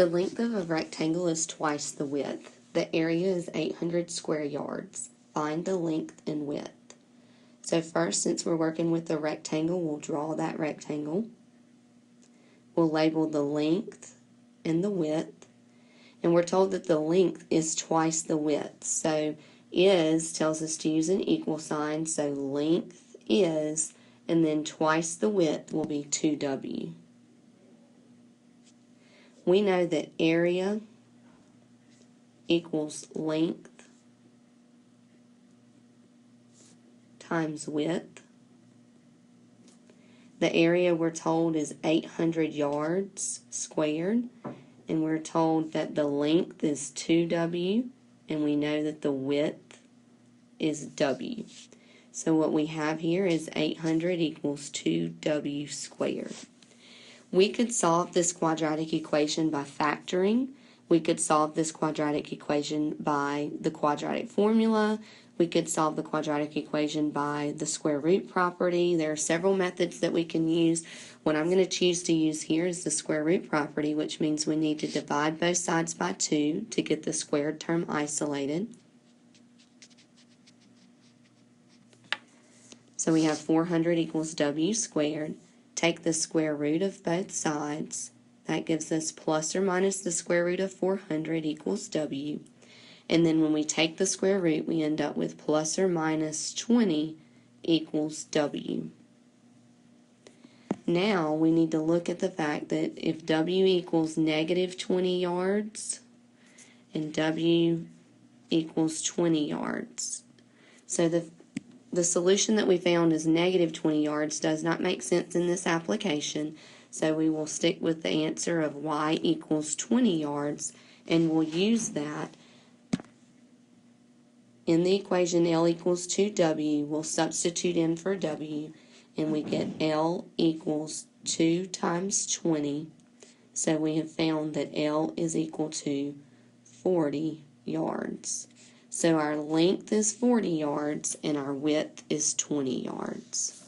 The length of a rectangle is twice the width. The area is 800 square yards. Find the length and width. So first, since we're working with the rectangle, we'll draw that rectangle. We'll label the length and the width. And we're told that the length is twice the width. So is tells us to use an equal sign. So length is, and then twice the width will be 2W. We know that area equals length times width. The area we're told is 800 yards squared, and we're told that the length is 2W, and we know that the width is W. So what we have here is 800 equals 2W squared. We could solve this quadratic equation by factoring. We could solve this quadratic equation by the quadratic formula. We could solve the quadratic equation by the square root property. There are several methods that we can use. What I'm going to choose to use here is the square root property, which means we need to divide both sides by 2 to get the squared term isolated. So we have 400 equals W squared. Take the square root of both sides. That gives us plus or minus the square root of 400 equals W. And then when we take the square root, we end up with plus or minus 20 equals W. Now we need to look at the fact that if W equals negative 20 yards and W equals 20 yards. So the solution that we found is negative 20 yards does not make sense in this application, so we will stick with the answer of y equals 20 yards, and we'll use that in the equation. L equals 2W. We'll substitute in for W, and we get L equals 2 times 20, so we have found that L is equal to 40 yards. So our length is 40 yards and our width is 20 yards.